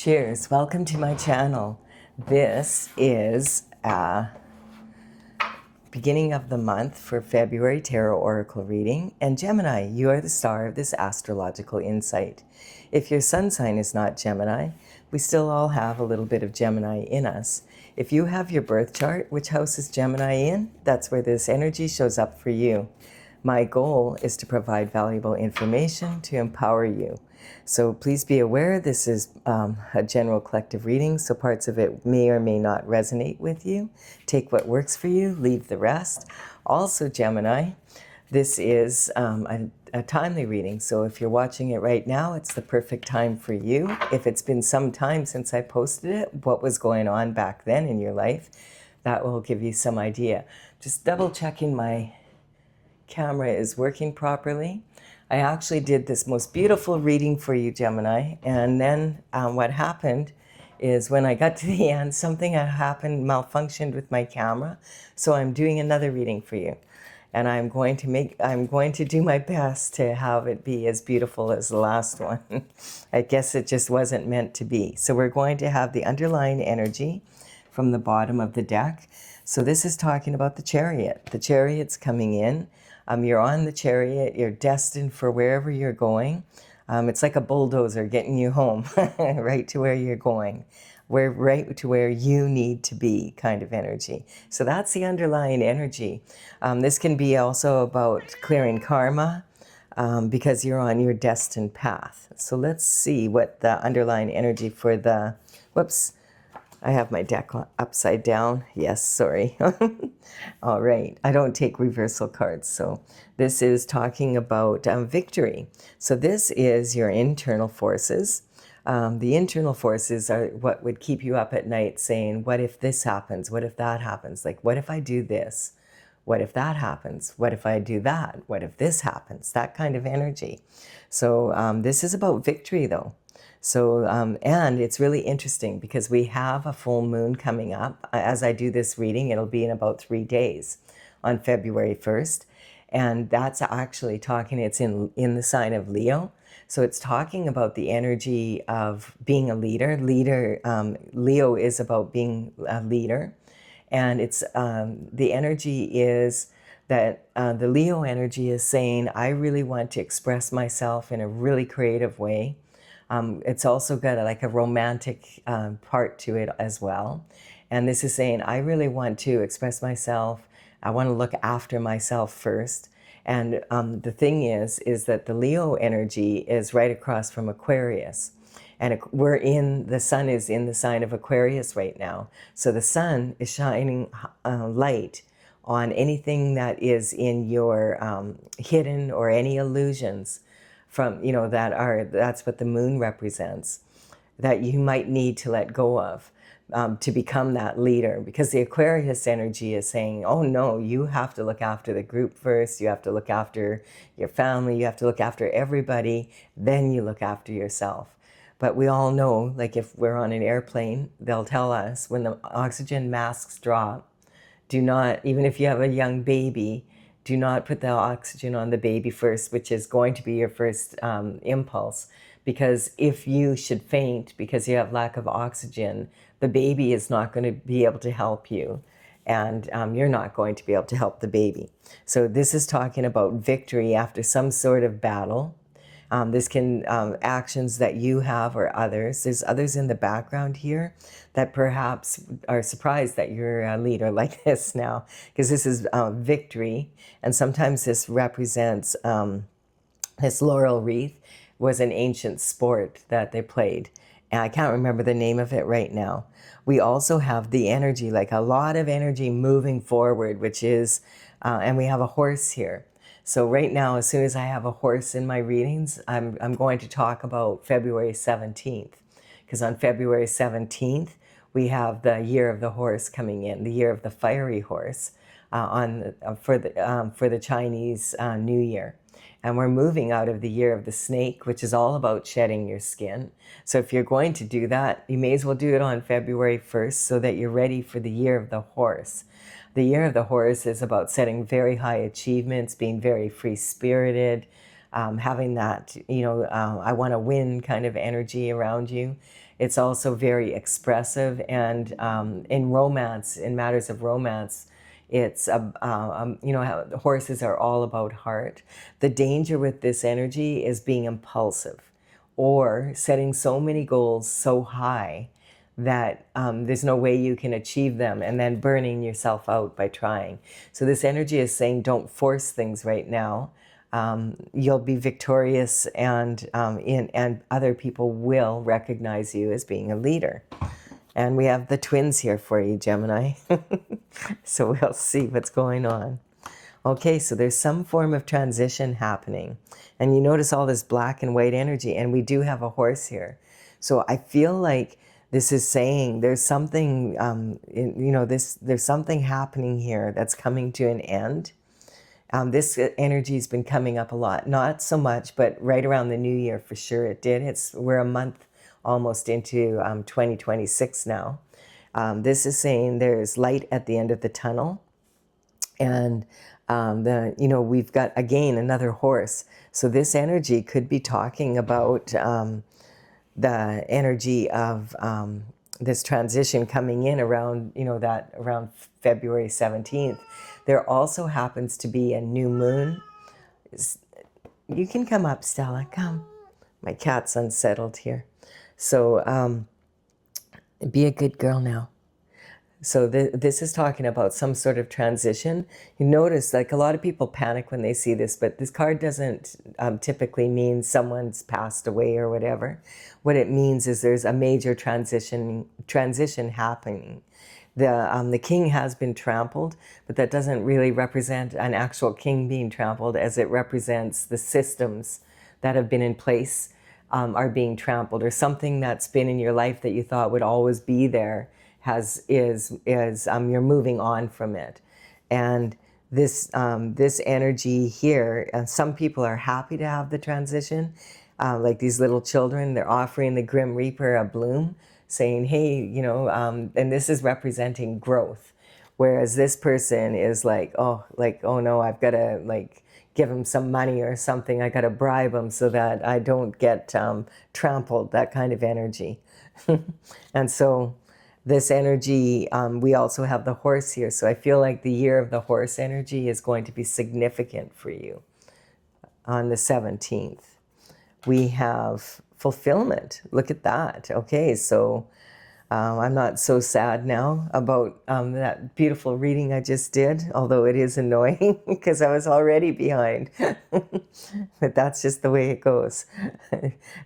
Cheers, welcome to my channel. This is beginning of the month for February Tarot Oracle reading. And Gemini, you are the star of this astrological insight. If your sun sign is not Gemini, we still all have a little bit of Gemini in us. If you have your birth chart, which house is Gemini in, that's where this energy shows up for you. My goal is to provide valuable information to empower you. So please be aware this is a general collective reading, so parts of it may or may not resonate with you. Take what works for you, leave the rest. Also, Gemini, this is a timely reading, so if you're watching it right now, it's the perfect time for you. If it's been some time since I posted it, what was going on back then in your life, that will give you some idea. Just double checking my camera is working properly. I actually did this most beautiful reading for you, Gemini, and then what happened is when I got to the end, something had happened, malfunctioned with my camera, so I'm doing another reading for you. And I'm going to do my best to have it be as beautiful as the last one. I guess it just wasn't meant to be. So we're going to have the underlying energy from the bottom of the deck. So this is talking about the Chariot. The Chariot's coming in. You're on the Chariot. You're destined for wherever you're going. It's like a bulldozer getting you home, right to where you're going. Right to where you need to be kind of energy. So that's the underlying energy. This can be also about clearing karma because you're on your destined path. So let's see what the underlying energy for the, whoops, I have my deck upside down. Yes, sorry. All right, I don't take reversal cards. So this is talking about victory. So this is your internal forces. The internal forces are what would keep you up at night saying, what if this happens? What if that happens? Like, what if I do this? What if that happens? What if I do that? What if this happens? That kind of energy. So this is about victory though. So, and it's really interesting because we have a full moon coming up. As I do this reading, it'll be in about 3 days on February 1st. And that's actually talking, it's in the sign of Leo. So it's talking about the energy of being a leader. Leo is about being a leader. And it's the energy is that the Leo energy is saying, I really want to express myself in a really creative way. It's also got like a romantic part to it as well. And this is saying, I really want to express myself. I want to look after myself first. And the thing is that the Leo energy is right across from Aquarius. And the sun is in the sign of Aquarius right now. So the sun is shining light on anything that is in your hidden or any illusions from, that's what the moon represents, that you might need to let go of to become that leader. Because the Aquarius energy is saying, oh no, you have to look after the group first, you have to look after your family, you have to look after everybody, then you look after yourself. But we all know, like if we're on an airplane, they'll tell us when the oxygen masks drop, do not, even if you have a young baby, do not put the oxygen on the baby first, which is going to be your first impulse. Because if you should faint because you have lack of oxygen, the baby is not going to be able to help you. And you're not going to be able to help the baby. So this is talking about victory after some sort of battle. This can, actions that you have or others. There's others in the background here that perhaps are surprised that you're a leader like this now, because this is victory. And sometimes this represents, this laurel wreath was an ancient sport that they played. And I can't remember the name of it right now. We also have the energy, like a lot of energy moving forward, which is, and we have a horse here. So right now, as soon as I have a horse in my readings, I'm going to talk about February 17th. Because on February 17th, we have the year of the horse coming in, the year of the fiery horse for the Chinese New Year. And we're moving out of the year of the snake, which is all about shedding your skin. So if you're going to do that, you may as well do it on February 1st so that you're ready for the year of the horse. The year of the horse is about setting very high achievements, being very free-spirited, having that, I want to win kind of energy around you. It's also very expressive, and in romance, in matters of romance, it's, how the horses are all about heart. The danger with this energy is being impulsive or setting so many goals so high that there's no way you can achieve them, and then burning yourself out by trying. So this energy is saying don't force things right now. You'll be victorious, and other people will recognize you as being a leader. And we have the twins here for you, Gemini. So we'll see what's going on. Okay, so there's some form of transition happening. And you notice all this black and white energy, and we do have a horse here. So I feel like this is saying there's something, there's something happening here that's coming to an end. This energy has been coming up a lot. Not so much, but right around the new year for sure it did. We're a month almost into 2026 now. This is saying there's light at the end of the tunnel. And we've got, again, another horse. So this energy could be talking about the energy of this transition coming in around, around February 17th. There also happens to be a new moon. You can come up, Stella, come. My cat's unsettled here. So be a good girl now. So this is talking about some sort of transition. You notice, like, a lot of people panic when they see this, but this card doesn't typically mean someone's passed away or whatever. What it means is there's a major transition happening. The king has been trampled, but that doesn't really represent an actual king being trampled, as it represents the systems that have been in place are being trampled, or something that's been in your life that you thought would always be there you're moving on from it. And this energy here, and some people are happy to have the transition, like these little children. They're offering the Grim Reaper a bloom, saying, hey, and this is representing growth. Whereas this person is like, oh no, I've got to give him some money or something. I got to bribe him so that I don't get trampled, that kind of energy. And so this energy, we also have the horse here. So I feel like the year of the horse energy is going to be significant for you. On the 17th, we have fulfillment. Look at that. Okay, so I'm not so sad now about that beautiful reading I just did, although it is annoying because I was already behind. But that's just the way it goes.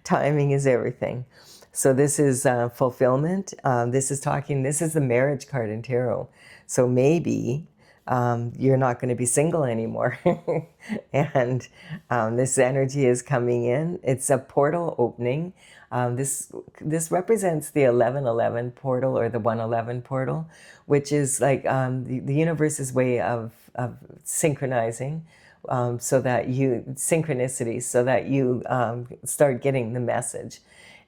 Timing is everything. So this is fulfillment. This is the marriage card in tarot. So maybe you're not going to be single anymore. And this energy is coming in. It's a portal opening. This represents the 1111 portal, or the 111 portal, which is like the universe's way of synchronizing, synchronicities, so that you start getting the message.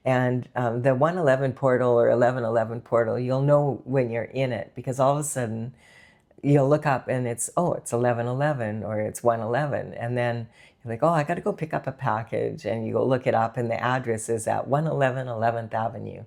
And the 111 portal or 1111 portal, you'll know when you're in it, because all of a sudden you'll look up and it's 1111 or it's 111. And then you're like, oh, I got to go pick up a package. And you go look it up, and the address is at 111 11th Avenue.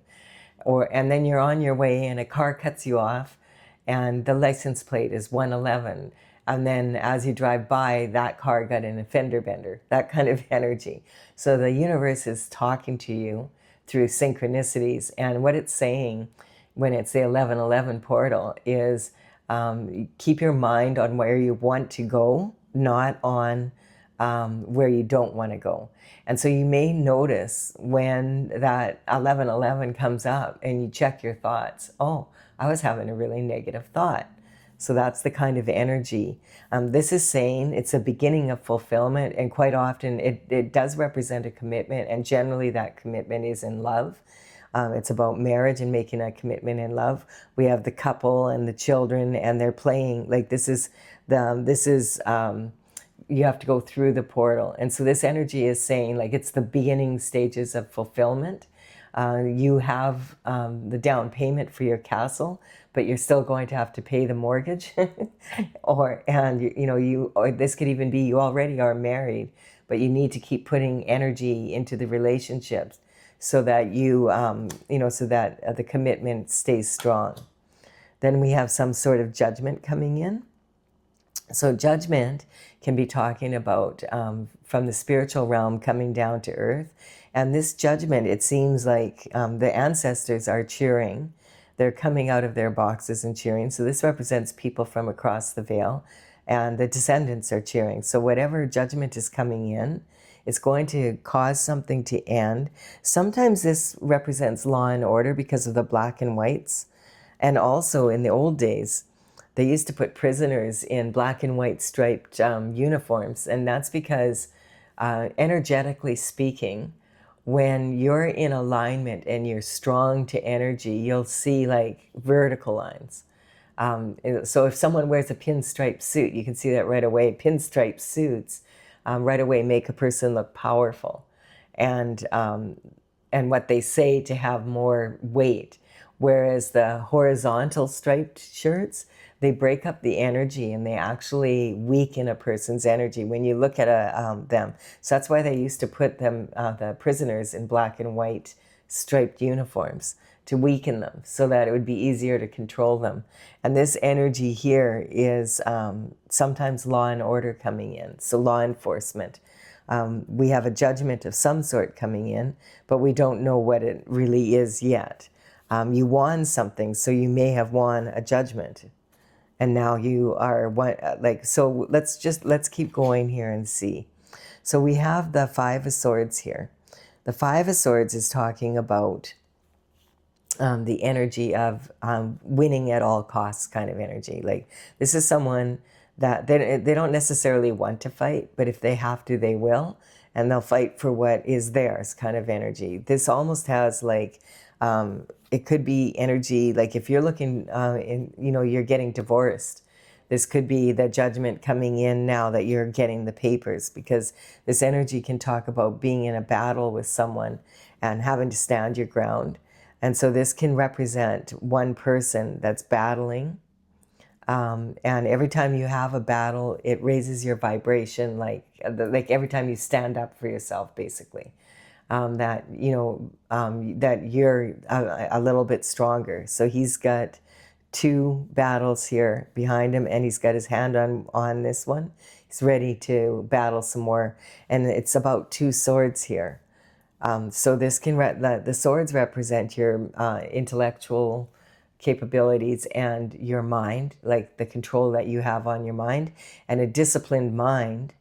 And then you're on your way and a car cuts you off and the license plate is 111. And then as you drive by, that car got in a fender bender, that kind of energy. So the universe is talking to you through synchronicities. And what it's saying when it's the 1111 portal is keep your mind on where you want to go, not on where you don't want to go. And so you may notice when that 1111 comes up and you check your thoughts, oh, I was having a really negative thought. So that's the kind of energy. This is saying it's a beginning of fulfillment, and quite often it does represent a commitment, and generally that commitment is in love. It's about marriage and making a commitment in love. We have the couple and the children, and they're playing, like you have to go through the portal. And so this energy is saying, like, it's the beginning stages of fulfillment. You have the down payment for your castle, but you're still going to have to pay the mortgage. Or this could even be you already are married, but you need to keep putting energy into the relationships so that you, so that the commitment stays strong. Then we have some sort of judgment coming in. So judgment can be talking about from the spiritual realm coming down to earth. And this judgment, it seems like the ancestors are cheering. They're coming out of their boxes and cheering. So this represents people from across the veil. And the descendants are cheering. So whatever judgment is coming in, it's going to cause something to end. Sometimes this represents law and order because of the black and whites. And also in the old days, they used to put prisoners in black and white striped uniforms. And that's because, energetically speaking, when you're in alignment and you're strong to energy, you'll see like vertical lines. So if someone wears a pinstripe suit, you can see that right away. Pinstripe suits right away make a person look powerful. And what they say to have more weight. Whereas the horizontal striped shirts, they break up the energy and they actually weaken a person's energy when you look at them. So that's why they used to put them, the prisoners, in black and white striped uniforms to weaken them so that it would be easier to control them. And this energy here is sometimes law and order coming in, so law enforcement. We have a judgment of some sort coming in, but we don't know what it really is yet. You won something, so you may have won a judgment. And now you are one, so let's keep going here and see. So we have the Five of Swords here. The Five of Swords is talking about the energy of winning at all costs kind of energy. Like this is someone that they don't necessarily want to fight, but if they have to, they will. And they'll fight for what is theirs kind of energy. This almost has like, it could be energy, like if you're looking, you're getting divorced. This could be the judgment coming in now that you're getting the papers, because this energy can talk about being in a battle with someone and having to stand your ground. And so this can represent one person that's battling. And every time you have a battle, it raises your vibration, like every time you stand up for yourself, basically. That you're a little bit stronger. So he's got two battles here behind him, and he's got his hand on this one. He's ready to battle some more, and it's about two swords here. So this can the swords represent your intellectual capabilities and your mind, like the control that you have on your mind, and a disciplined mind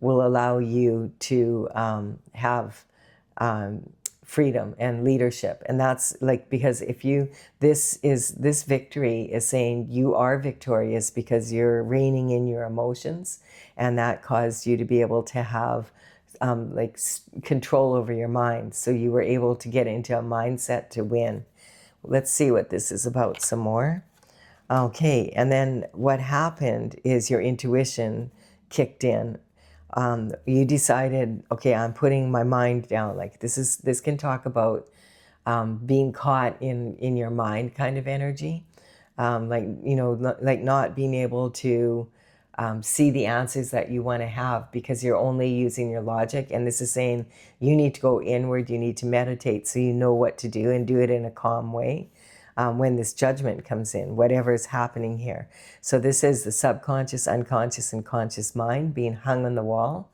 will allow you to have freedom and leadership. And that's like, because this victory is saying you are victorious because you're reining in your emotions, and that caused you to be able to have control over your mind. So you were able to get into a mindset to win. Let's see what this is about some more. Okay, and then what happened is your intuition kicked in. You decided, okay, I'm putting my mind down. Like this can talk about being caught in your mind kind of energy. Like not being able to see the answers that you want to have because you're only using your logic. And this is saying you need to go inward, you need to meditate so you know what to do and do it in a calm way. When this judgment comes in, whatever is happening here. So this is the subconscious, unconscious, and conscious mind being hung on the wall.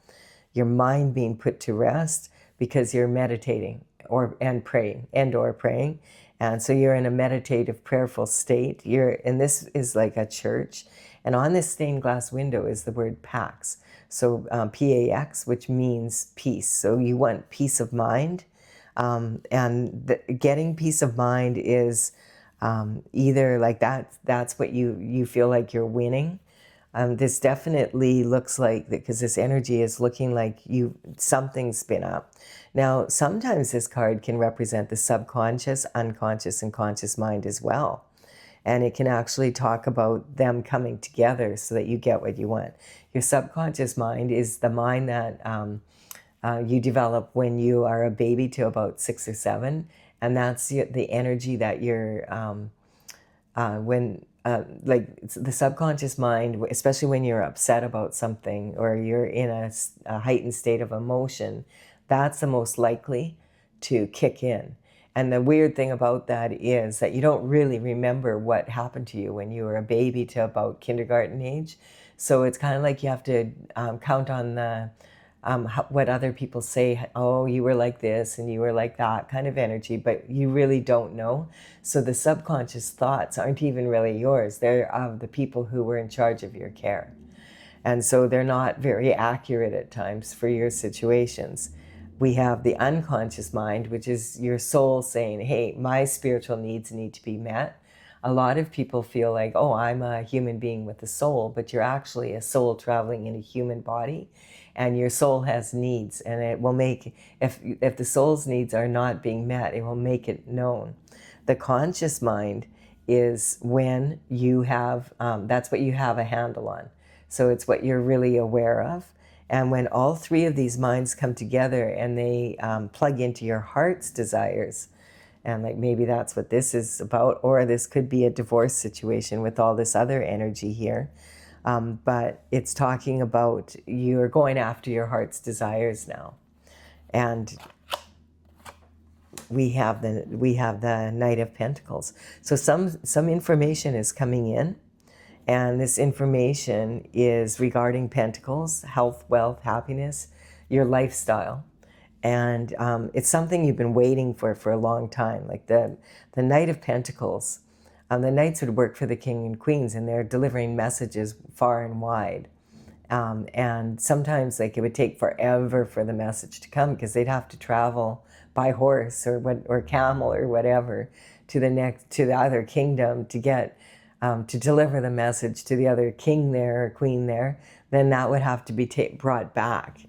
Your mind being put to rest because you're meditating and praying. And so you're in a meditative, prayerful state. And this is like a church. And on this stained glass window is the word Pax. So P-A-X, which means peace. So you want peace of mind. Getting peace of mind is either like that's what you feel like you're winning. This definitely looks like, because this energy is looking like something's been up. Now, sometimes this card can represent the subconscious, unconscious, and conscious mind as well. And it can actually talk about them coming together so that you get what you want. Your subconscious mind is the mind that you develop when you are a baby to about 6 or 7. And that's the energy that Like the subconscious mind, especially when you're upset about something or you're in a heightened state of emotion, that's the most likely to kick in. And the weird thing about that is that you don't really remember what happened to you when you were a baby to about kindergarten age. So it's kind of like you have to count on the what other people say, oh, you were like this and you were like that kind of energy, but you really don't know. So the subconscious thoughts aren't even really yours. They're of the people who were in charge of your care. And so they're not very accurate at times for your situations. We have the unconscious mind, which is your soul saying, hey, my spiritual needs need to be met. A lot of people feel like, oh, I'm a human being with a soul, but you're actually a soul traveling in a human body, and your soul has needs, and it will make, if the soul's needs are not being met, it will make it known. The conscious mind is when you have, that's what you have a handle on. So it's what you're really aware of. And when all three of these minds come together and they plug into your heart's desires, and like maybe that's what this is about, or this could be a divorce situation with all this other energy here. But it's talking about you're going after your heart's desires now. And we have the Knight of Pentacles. So some information is coming in, and this information is regarding Pentacles, health, wealth, happiness, your lifestyle. And it's something you've been waiting for a long time. Like the Knight of Pentacles, the Knights would work for the King and Queens, and they're delivering messages far and wide. And sometimes like it would take forever for the message to come because they'd have to travel by horse or camel or whatever to the other kingdom to get to deliver the message to the other king there or queen there. Then that would have to be brought back.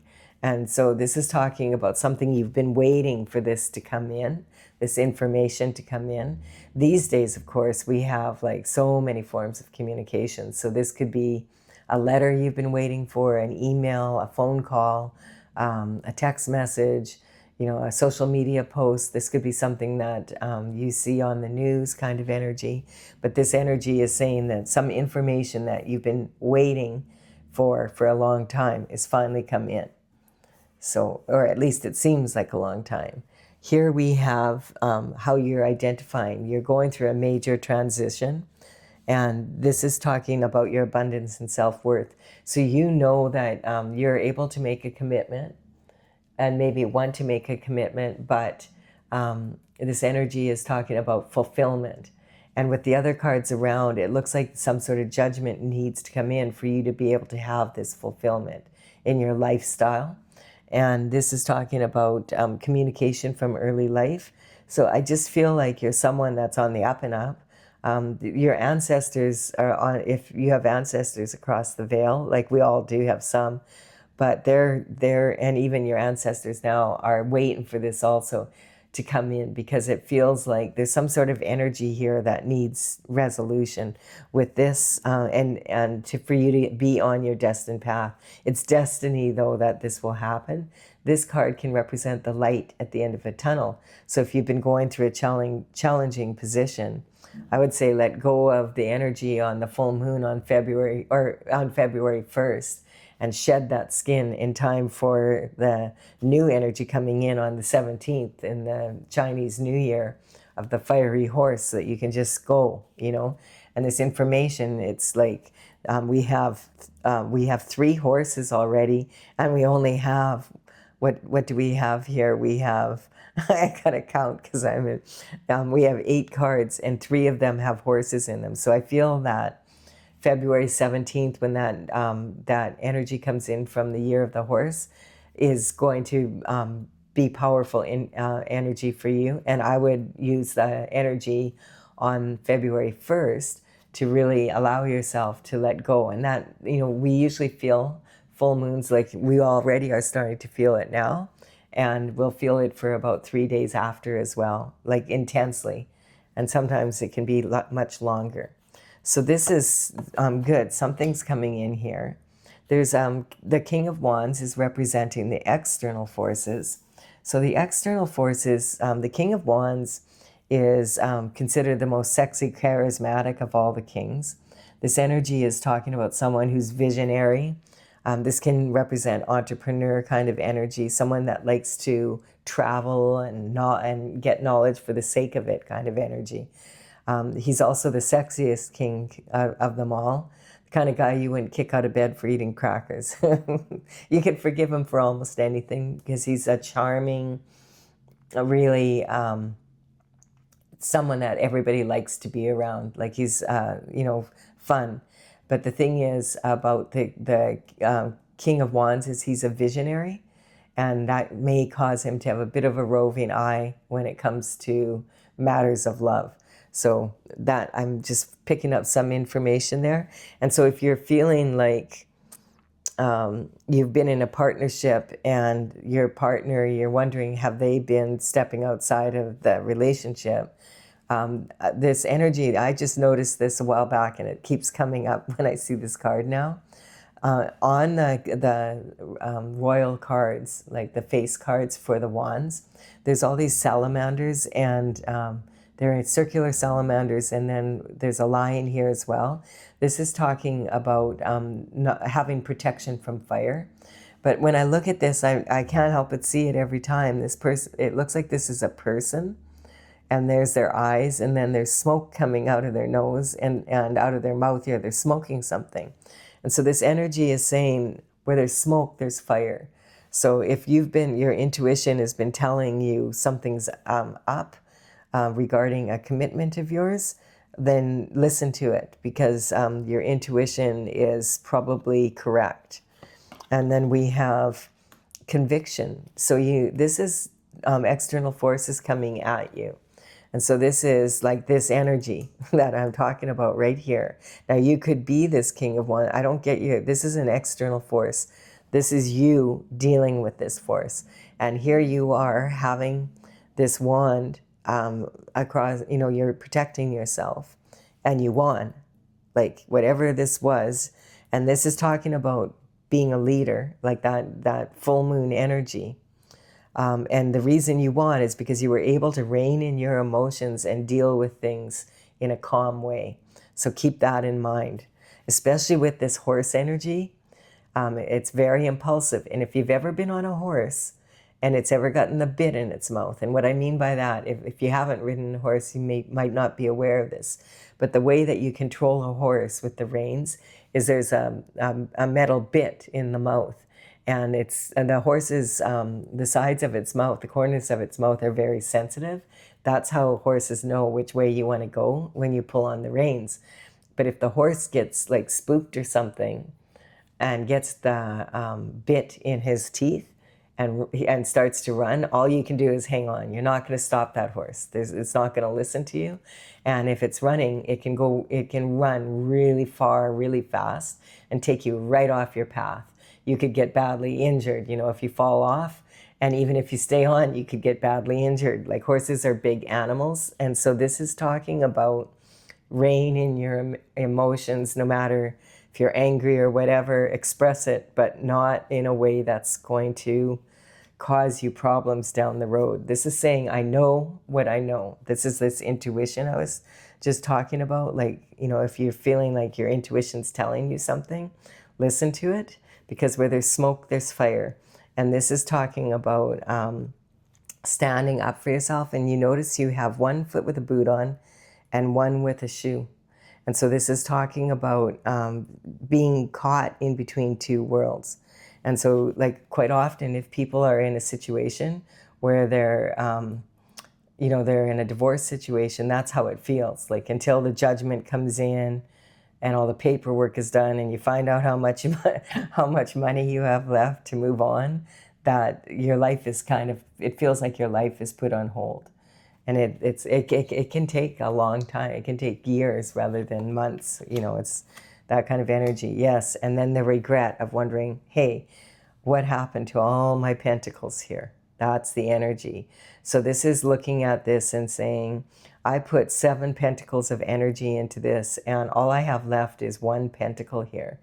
And so this is talking about something you've been waiting for this to come in, this information to come in. These days, of course, we have like so many forms of communication. So this could be a letter you've been waiting for, an email, a phone call, a text message, a social media post. This could be something that you see on the news kind of energy. But this energy is saying that some information that you've been waiting for a long time is finally come in. So, or at least it seems like a long time. Here we have how you're identifying. You're going through a major transition. And this is talking about your abundance and self-worth. So you know that you're able to make a commitment and maybe want to make a commitment, but this energy is talking about fulfillment. And with the other cards around, it looks like some sort of judgment needs to come in for you to be able to have this fulfillment in your lifestyle. And this is talking about communication from early life. So I just feel like you're someone that's on the up and up. Your ancestors are on, if you have ancestors across the veil, like we all do have some, but they're, and even your ancestors now are waiting for this also to come in, because it feels like there's some sort of energy here that needs resolution with this, and for you to be on your destined path. It's destiny, though, that this will happen. This card can represent the light at the end of a tunnel. So if you've been going through a challenging position, I would say let go of the energy on the full moon on February 1st, and shed that skin in time for the new energy coming in on the 17th in the Chinese New Year of the fiery horse, so that you can just go, And this information, it's like we have 3 horses already, and we only have, what do we have here? We have, I gotta count because we have 8 cards, and 3 of them have horses in them. So I feel that February 17th, when that energy comes in from the year of the horse, is going to be powerful in energy for you. And I would use the energy on February 1st to really allow yourself to let go. And that, we usually feel full moons, like we already are starting to feel it now. And we'll feel it for about 3 days after as well, like intensely. And sometimes it can be much longer. So this is good. Something's coming in here. There's the King of Wands is representing the external forces. So the external forces, the King of Wands is considered the most sexy, charismatic of all the kings. This energy is talking about someone who's visionary. This can represent entrepreneur kind of energy, someone that likes to travel and get knowledge for the sake of it kind of energy. He's also the sexiest king of them all. The kind of guy you wouldn't kick out of bed for eating crackers. You could forgive him for almost anything because he's a charming, really someone that everybody likes to be around. Like he's, fun. But the thing is about the King of Wands is he's a visionary, and that may cause him to have a bit of a roving eye when it comes to matters of love. So that I'm just picking up some information there. And so if you're feeling like you've been in a partnership and your partner, you're wondering, have they been stepping outside of the relationship? This energy, I just noticed this a while back and it keeps coming up when I see this card now. On the royal cards, like the face cards for the wands, there's all these salamanders, and they're circular salamanders, and then there's a lion here as well. This is talking about not having protection from fire. But when I look at this, I can't help but see it every time. This person, it looks like this is a person, and there's their eyes, and then there's smoke coming out of their nose and out of their mouth here. They're smoking something. And so this energy is saying where there's smoke, there's fire. So if your intuition has been telling you something's up regarding a commitment of yours, then listen to it, because your intuition is probably correct. And then we have conviction. So this is external forces coming at you. And so this is like this energy that I'm talking about right here. Now you could be this King of Wands. I don't get you. This is an external force. This is you dealing with this force. And here you are having this wand across, you're protecting yourself, and you won, like whatever this was. And this is talking about being a leader, like that full moon energy. And the reason you won is because you were able to rein in your emotions and deal with things in a calm way. So keep that in mind, especially with this horse energy. It's very impulsive. And if you've ever been on a horse and it's ever gotten the bit in its mouth, and what I mean by that, if you haven't ridden a horse, you might not be aware of this, but the way that you control a horse with the reins is there's a metal bit in the mouth. And the horse's, the sides of its mouth, the corners of its mouth are very sensitive. That's how horses know which way you want to go when you pull on the reins. But if the horse gets like spooked or something and gets the bit in his teeth and starts to run, all you can do is hang on. You're not going to stop that horse. It's not going to listen to you. And if it's running, it can run really far, really fast, and take you right off your path. You could get badly injured, if you fall off. And even if you stay on, you could get badly injured. Like horses are big animals. And so this is talking about rein in your emotions, no matter if you're angry or whatever, express it, but not in a way that's going to cause you problems down the road. This is saying, I know what I know. This is this intuition I was just talking about. Like, if you're feeling like your intuition's telling you something, listen to it. Because where there's smoke, there's fire. And this is talking about standing up for yourself. And you notice you have one foot with a boot on and one with a shoe. And so this is talking about being caught in between two worlds. And so like quite often, if people are in a situation where they're in a divorce situation, that's how it feels. Like until the judgment comes in and all the paperwork is done, and you find out how much money you have left to move on, that your life is it feels like your life is put on hold. And it can take a long time. It can take years rather than months. It's that kind of energy. Yes. And then the regret of wondering, hey, what happened to all my pentacles here? That's the energy. So this is looking at this and saying, I put 7 pentacles of energy into this, and all I have left is 1 pentacle here.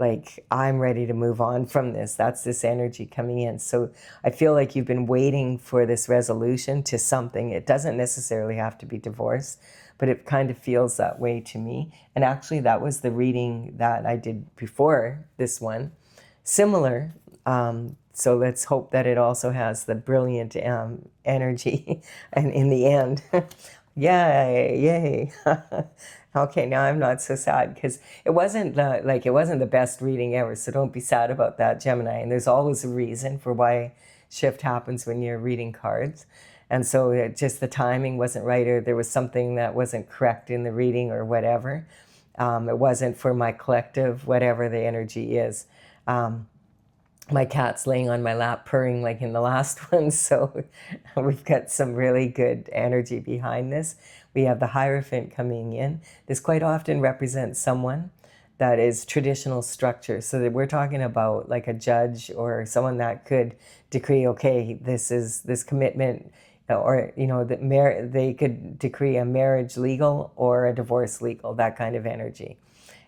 like, I'm ready to move on from this. That's this energy coming in. So I feel like you've been waiting for this resolution to something. It doesn't necessarily have to be divorce, but it kind of feels that way to me. And actually, that was the reading that I did before this one. Similar. So let's hope that it also has the brilliant energy and in the end. Yay, yay. Okay, now I'm not so sad because it wasn't like it wasn't the best reading ever, so don't be sad about that, Gemini. And there's always a reason for why shift happens when you're reading cards. And so just the timing wasn't right, or there was something that wasn't correct in the reading or whatever. It wasn't for my collective, whatever the energy is. My cat's laying on my lap purring like in the last one, so we've got some really good energy behind this. We have the Hierophant coming in. This quite often represents someone that is traditional structure, so that we're talking about like a judge or someone that could decree, okay, this commitment, or that they could decree a marriage legal or a divorce legal, that kind of energy.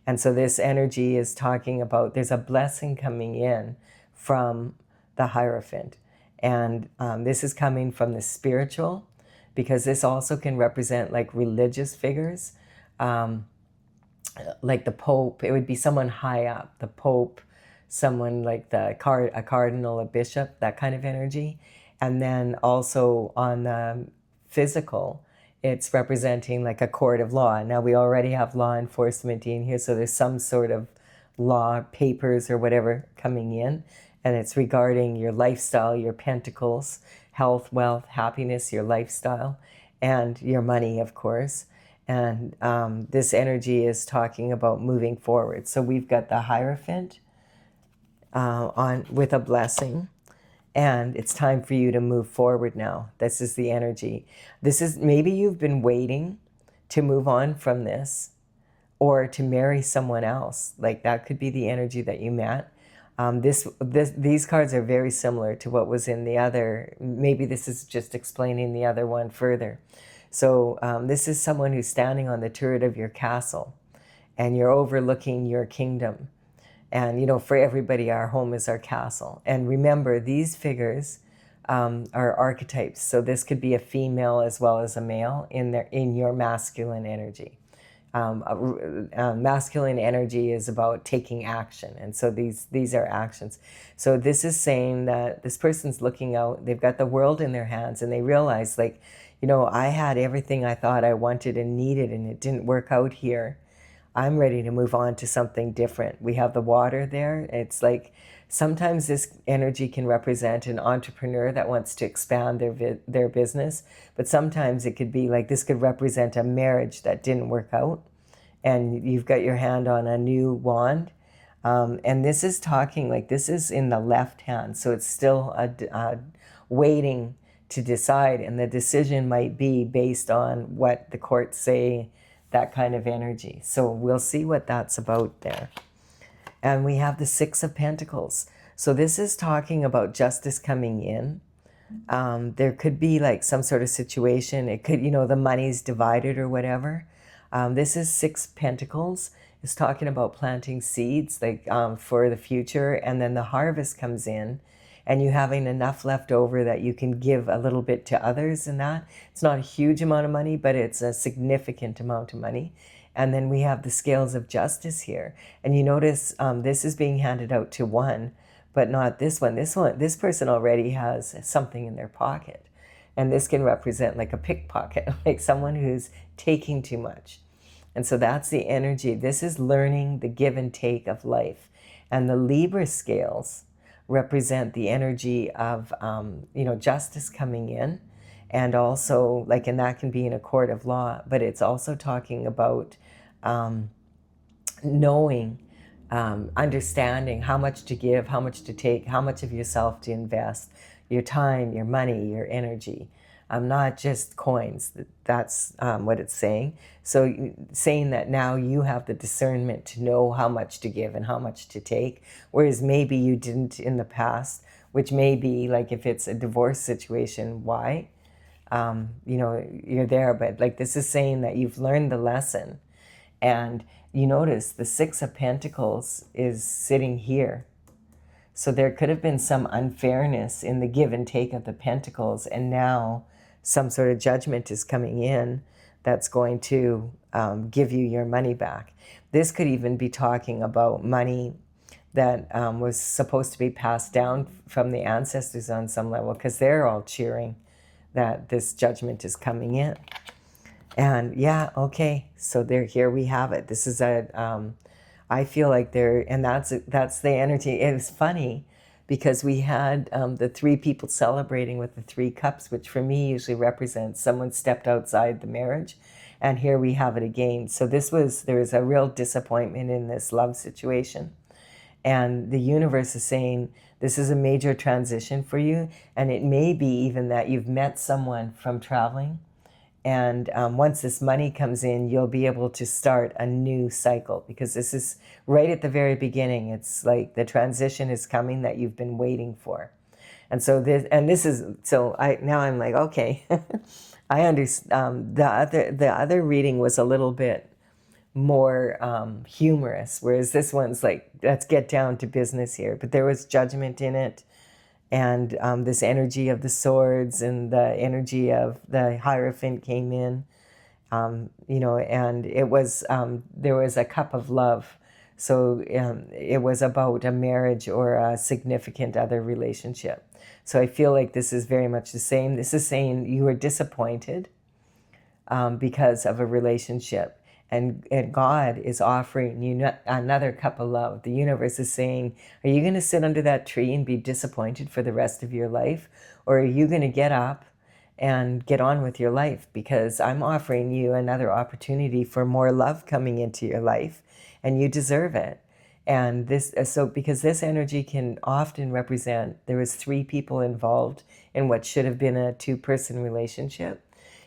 And so this energy is talking about there's a blessing coming in from the Hierophant. And this is coming from the spiritual, because this also can represent like religious figures, like the Pope. It would be someone high up, the Pope, someone like a cardinal, a bishop, that kind of energy. And then also on the physical, it's representing like a court of law. Now we already have law enforcement in here, so there's some sort of law papers or whatever coming in, and it's regarding your lifestyle, your pentacles, health, wealth, happiness, your lifestyle, and your money, of course. And this energy is talking about moving forward. So we've got the Hierophant on with a blessing, and it's time for you to move forward now. This is the energy. This is, maybe you've been waiting to move on from this or to marry someone else. Like that could be the energy that you met. These cards are very similar to what was in the other. Maybe this is just explaining the other one further. So this is someone who's standing on the turret of your castle, and you're overlooking your kingdom. And, for everybody, our home is our castle. And remember, these figures are archetypes. So this could be a female as well as a male in your masculine energy. Masculine energy is about taking action. And so these are actions. So this is saying that this person's looking out, they've got the world in their hands, and they realize, like, I had everything I thought I wanted and needed, and it didn't work out here. I'm ready to move on to something different. We have the water there. It's like sometimes this energy can represent an entrepreneur that wants to expand their business, but sometimes it could be like this could represent a marriage that didn't work out, and you've got your hand on a new wand. And this is talking like this is in the left hand, so it's still waiting to decide, and the decision might be based on what the courts say, that kind of energy. So we'll see what that's about there. And we have the Six of Pentacles. So this is talking about justice coming in. There could be like some sort of situation. It could, the money's divided or whatever. This is Six Pentacles. It's talking about planting seeds like for the future. And then the harvest comes in, and you having enough left over that you can give a little bit to others, and that. It's not a huge amount of money, but it's a significant amount of money. And then we have the scales of justice here. And you notice this is being handed out to one, but not this one. This person already has something in their pocket. And this can represent like a pickpocket, like someone who's taking too much. And so that's the energy. This is learning the give and take of life. And the Libra scales represent the energy of, justice coming in. And also, like, and that can be in a court of law, but it's also talking about knowing, understanding how much to give, how much to take, how much of yourself to invest, your time, your money, your energy. Not just coins. That's what it's saying. So saying that now you have the discernment to know how much to give and how much to take, whereas maybe you didn't in the past, which may be like if it's a divorce situation, why? You're there, but like this is saying that you've learned the lesson, and you notice the Six of Pentacles is sitting here. So there could have been some unfairness in the give and take of the Pentacles, and now some sort of judgment is coming in that's going to give you your money back. This could even be talking about money that was supposed to be passed down from the ancestors on some level, because they're all cheering that this judgment is coming in. And yeah, okay, so here we have it. This is I feel like and that's the energy. It was funny because we had the three people celebrating with the three cups, which for me usually represents someone stepped outside the marriage. And here we have it again. So there was a real disappointment in this love situation. And the universe is saying, this is a major transition for you. And it may be even that you've met someone from traveling. And once this money comes in, you'll be able to start a new cycle, because this is right at the very beginning. It's like the transition is coming that you've been waiting for. And so now I'm like, okay, I understand. The other reading was a little bit more humorous, whereas this one's like, let's get down to business here. But there was judgment in it, and this energy of the swords and the energy of the Hierophant came in, and it was there was a cup of love. So it was about a marriage or a significant other relationship. So I feel like this is very much the same. This is saying you were disappointed because of a relationship. And God is offering you another cup of love. The universe is saying, are you going to sit under that tree and be disappointed for the rest of your life? Or are you going to get up and get on with your life? Because I'm offering you another opportunity for more love coming into your life, and you deserve it. And because this energy can often represent, there was three people involved in what should have been a two-person relationship.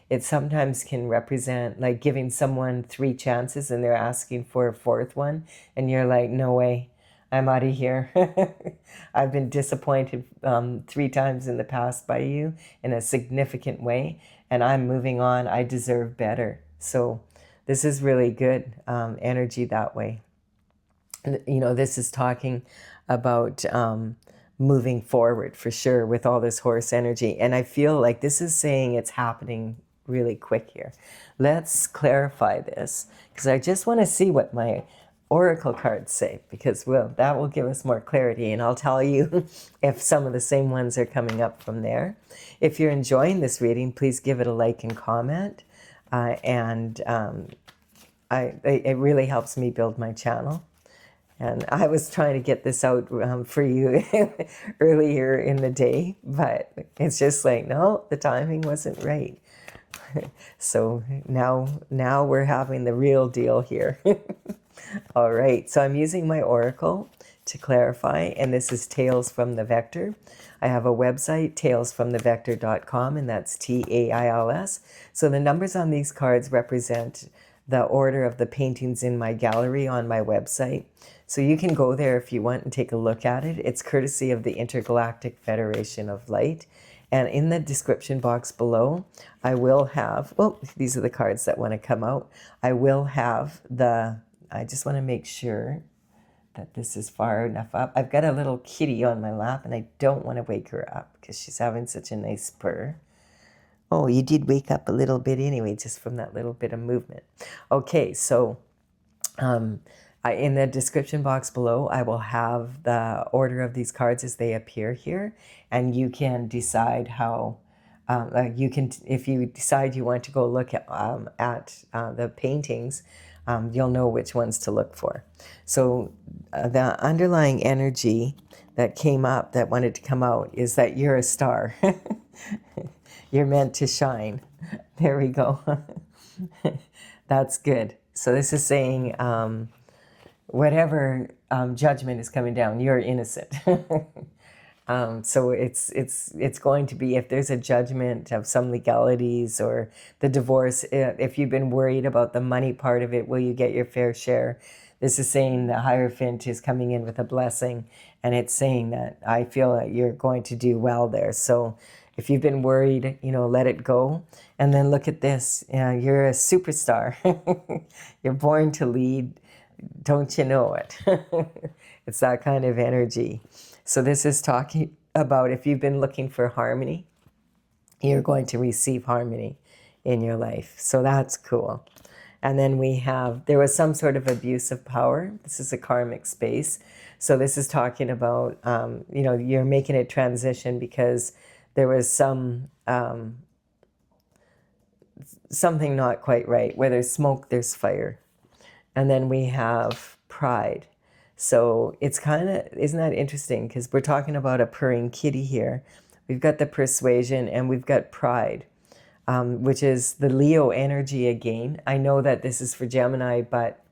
It sometimes can represent like giving someone three chances and they're asking for a fourth one. And you're like, no way, I'm out of here. I've been disappointed 3 times in the past by you in a significant way. And I'm moving on. I deserve better. So this is really good energy that way. This is talking about moving forward for sure with all this horse energy. And I feel like this is saying it's happening really quick here. Let's clarify this, because I just want to see what my oracle cards say, because that will give us more clarity, and I'll tell you if some of the same ones are coming up from there. If you're enjoying this reading, please give it a like and comment, it really helps me build my channel. And I was trying to get this out for you earlier in the day, but it's just like, no, the timing wasn't right. So now we're having the real deal here. All right, so I'm using my oracle to clarify, and this is Tales from the Vector. I have a website, talesfromthevector.com, and that's TAILS. So the numbers on these cards represent the order of the paintings in my gallery on my website. So you can go there if you want and take a look at it. It's courtesy of the Intergalactic Federation of Light. And in the description box below, I will have, these are the cards that want to come out. I will have I just want to make sure that this is far enough up. I've got a little kitty on my lap, and I don't want to wake her up because she's having such a nice purr. Oh, you did wake up a little bit anyway, just from that little bit of movement. Okay, so in the description box below, I will have the order of these cards as they appear here, and you can decide how, if you decide you want to go look at the paintings, you'll know which ones to look for. So the underlying energy that came up, that wanted to come out, is that you're a star. You're meant to shine. There we go. That's good. So this is saying, whatever judgment is coming down, you're innocent. So it's going to be, if there's a judgment of some legalities or the divorce, if you've been worried about the money part of it, will you get your fair share? This is saying the Hierophant is coming in with a blessing, and it's saying that I feel that you're going to do well there. So if you've been worried, let it go. And then look at this. You're a superstar. You're born to lead. Don't you know it? It's that kind of energy. So this is talking about if you've been looking for harmony, you're going to receive harmony in your life. So that's cool. And then we have, there was some sort of abuse of power. This is a karmic space. So this is talking about, you know, you're making a transition because there was something not quite right. Where there's smoke, there's fire. And then we have pride. So it's kind of, isn't that interesting? Because we're talking about a purring kitty here. We've got the persuasion and we've got pride, which is the Leo energy again. I know that this is for Gemini, but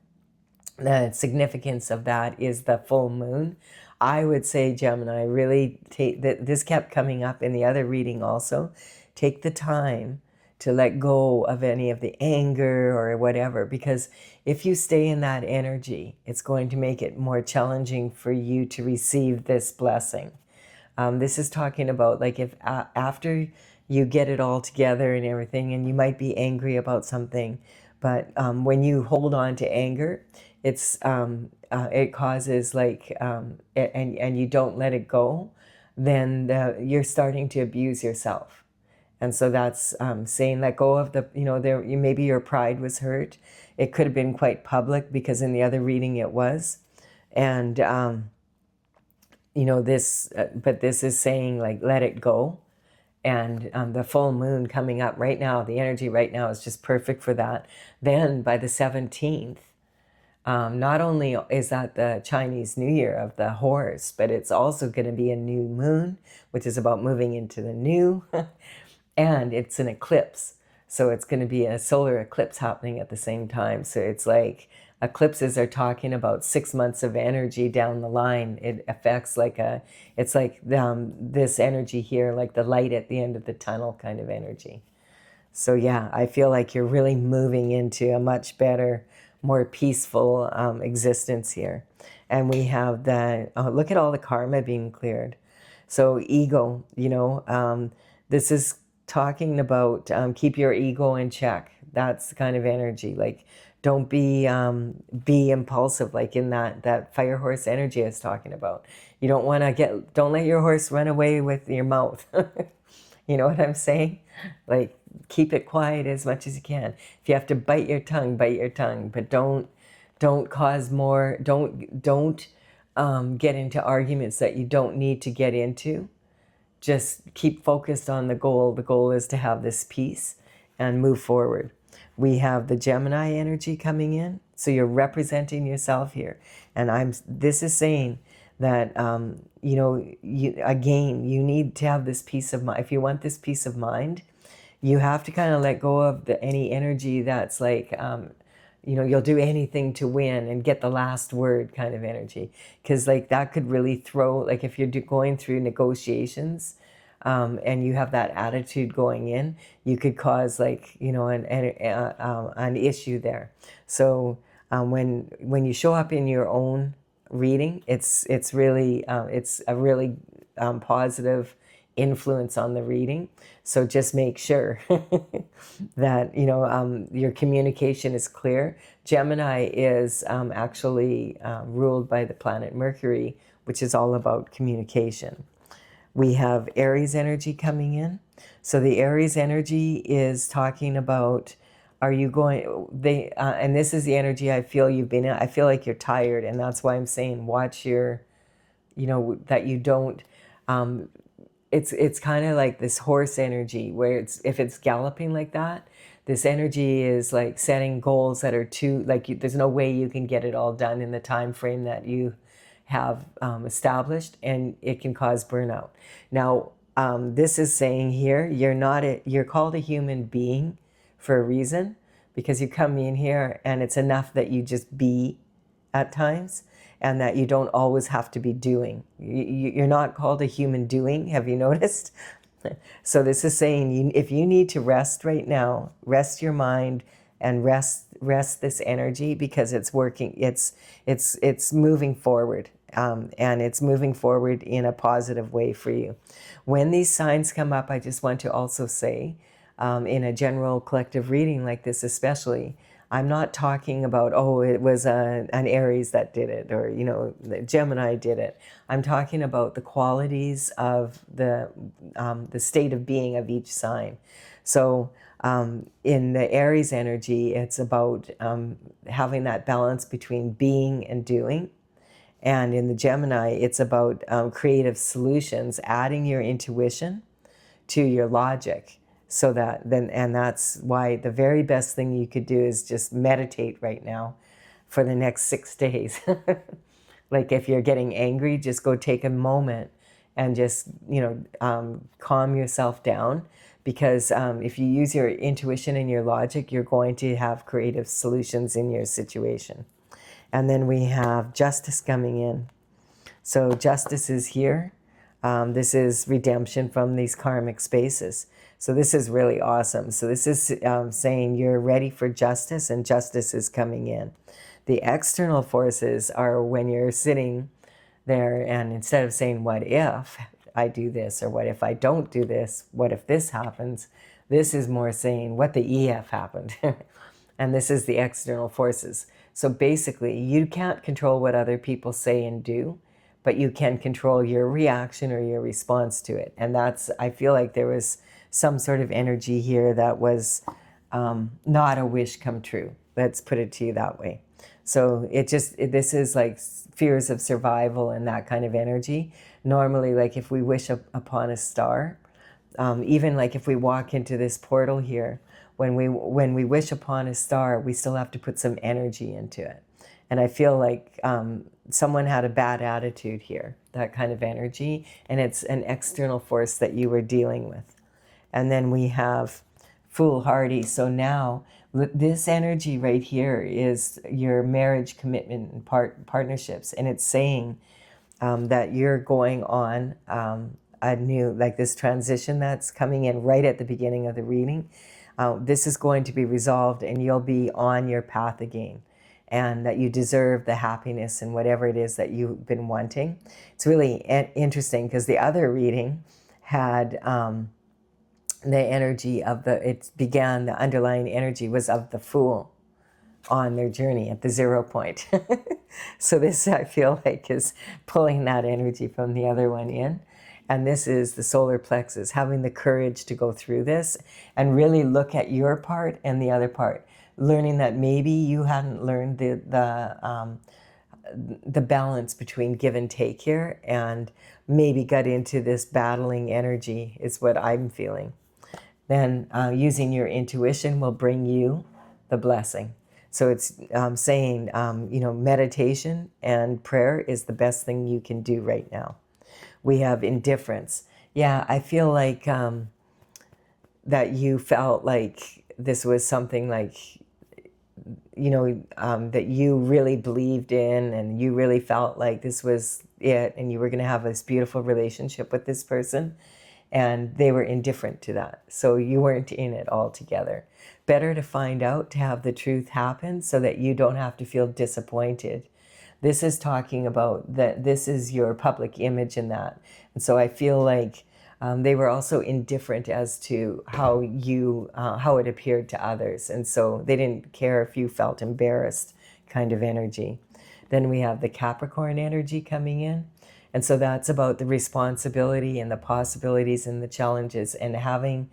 the significance of that is the full moon. I would say, Gemini, really take that. This kept coming up in the other reading also. Take the time to let go of any of the anger or whatever, because if you stay in that energy, it's going to make it more challenging for you to receive this blessing. This is talking about like if after you get it all together and everything, and you might be angry about something, but when you hold on to anger, it causes like and you don't let it go, then you're starting to abuse yourself. And so that's saying let go of the, you know, maybe your pride was hurt. It could have been quite public because in the other reading it was. And, you know, but this is saying like, let it go. And the full moon coming up right now, the energy right now is just perfect for that. Then by the 17th, not only is that the Chinese New Year of the horse, but it's also going to be a new moon, which is about moving into the new. And it's an eclipse. So it's going to be a solar eclipse happening at the same time. So it's like eclipses are talking about 6 months of energy down the line. It affects like it's like this energy here, like the light at the end of the tunnel kind of energy. So yeah, I feel like you're really moving into a much better, more peaceful existence here. And we have the, look at all the karma being cleared. So ego, you know, this is talking about keep your ego in check. That's the kind of energy. Like, don't be impulsive, like in that fire horse energy I was talking about. You don't want to don't let your horse run away with your mouth. You know what I'm saying? Like, keep it quiet as much as you can. If you have to bite your tongue, but don't cause more, don't get into arguments that you don't need to get into. Just keep focused on the goal. The goal is to have this peace and move forward. We have the Gemini energy coming in. So you're representing yourself here. And this is saying that, you know, you need to have this peace of mind. If you want this peace of mind, you have to kind of let go of any energy that's like, you know, you'll do anything to win and get the last word kind of energy. Because like that could really throw, like if you're going through negotiations and you have that attitude going in, you could cause like, you know, an issue there. So when you show up in your own reading, it's really, it's a really positive influence on the reading. So just make sure that, you know, your communication is clear. Gemini is actually ruled by the planet Mercury, which is all about communication. We have Aries energy coming in. So the Aries energy is talking about, are you going, and this is the energy I feel you've been in. I feel like you're tired, and that's why I'm saying watch your, you know, that you don't, it's kind of like this horse energy where if it's galloping like that, this energy is like setting goals that are too, like there's no way you can get it all done in the time frame that you have established, and it can cause burnout. Now, this is saying here, you're called a human being for a reason, because you come in here and it's enough that you just be at times, and that you don't always have to be doing. You're not called a human doing, have you noticed? So this is saying if you need to rest right now, rest your mind and rest this energy, because it's working, it's moving forward, and it's moving forward in a positive way for you. When these signs come up, I just want to also say, in a general collective reading like this especially, I'm not talking about, oh, it was an Aries that did it, or, you know, the Gemini did it. I'm talking about the qualities of the state of being of each sign. So in the Aries energy, it's about having that balance between being and doing. And in the Gemini, it's about creative solutions, adding your intuition to your logic. So that then, and that's why the very best thing you could do is just meditate right now for the next 6 days. Like if you're getting angry, just go take a moment and just, you know, calm yourself down. Because if you use your intuition and your logic, you're going to have creative solutions in your situation. And then we have justice coming in. So justice is here. This is redemption from these karmic spaces. So this is really awesome. So this is saying you're ready for justice, and justice is coming in. The external forces are when you're sitting there and instead of saying, what if I do this, or what if I don't do this, what if this happens, this is more saying what the EF happened. And this is the external forces. So basically, you can't control what other people say and do, but you can control your reaction or your response to it. And that's, I feel like there was some sort of energy here that was not a wish come true. Let's put it to you that way. So this is like fears of survival and that kind of energy. Normally, like if we wish upon a star, even like if we walk into this portal here, when we wish upon a star, we still have to put some energy into it. And I feel like someone had a bad attitude here, that kind of energy, and it's an external force that you were dealing with. And then we have foolhardy. So now this energy right here is your marriage commitment and partnerships. And it's saying that you're going on a new, like this transition that's coming in right at the beginning of the reading. This is going to be resolved and you'll be on your path again. And that you deserve the happiness and whatever it is that you've been wanting. It's really interesting because the other reading had the energy of the underlying energy was of the Fool on their journey at the 0 point. So this, I feel like, is pulling that energy from the other one in. And this is the solar plexus, having the courage to go through this and really look at your part and the other part. Learning that maybe you hadn't learned the balance between give and take here, and maybe got into this battling energy is what I'm feeling. Then using your intuition will bring you the blessing. So it's saying, you know, meditation and prayer is the best thing you can do right now. We have indifference. Yeah, I feel like that you felt like this was something like, you know, that you really believed in, and you really felt like this was it, and you were going to have this beautiful relationship with this person, and they were indifferent to that. So you weren't in it altogether. Better to find out, to have the truth happen so that you don't have to feel disappointed. This is talking about that this is your public image in that. And so I feel like they were also indifferent as to how it appeared to others. And so they didn't care if you felt embarrassed, kind of energy. Then we have the Capricorn energy coming in. And so that's about the responsibility and the possibilities and the challenges, and having,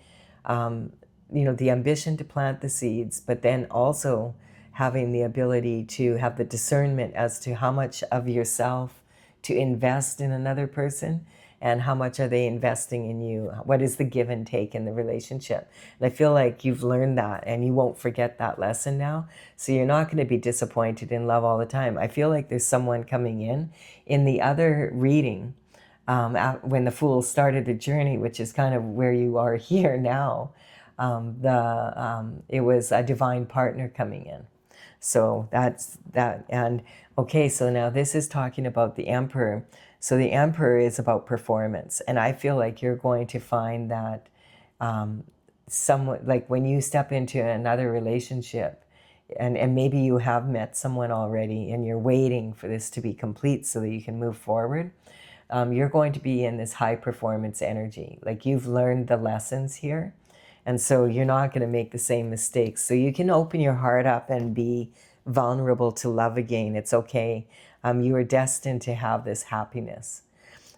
you know, the ambition to plant the seeds, but then also having the ability to have the discernment as to how much of yourself to invest in another person, and how much are they investing in you? What is the give and take in the relationship? And I feel like you've learned that and you won't forget that lesson now. So you're not going to be disappointed in love all the time. I feel like there's someone coming in the other reading, when the Fool started the journey, which is kind of where you are here now. It was a divine partner coming in. So that's that. And okay, so now this is talking about the Emperor. So the Emperor is about performance. And I feel like you're going to find that somewhat, like when you step into another relationship, and maybe you have met someone already and you're waiting for this to be complete so that you can move forward, you're going to be in this high performance energy. Like you've learned the lessons here. And so you're not going to make the same mistakes. So you can open your heart up and be vulnerable to love again. It's okay. You are destined to have this happiness.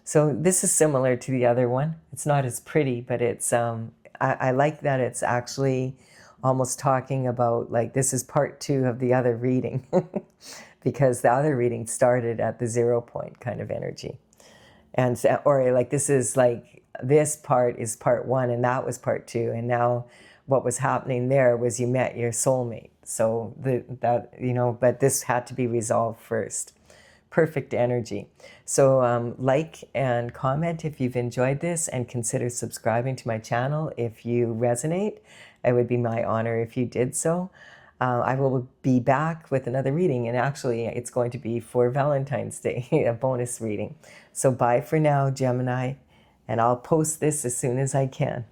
So this is similar to the other one. It's not as pretty, but it's I like that it's actually almost talking about, like, this is part 2 of the other reading because the other reading started at the 0 point kind of energy. And or like this is like, this part is part 1 and that was part 2, and now what was happening there was you met your soulmate. So that you know, but this had to be resolved first. Perfect energy. So like and comment if you've enjoyed this, and consider subscribing to my channel if you resonate. It would be my honor if you did so. I will be back with another reading, and actually it's going to be for Valentine's Day, a bonus reading. So bye for now, Gemini, and I'll post this as soon as I can.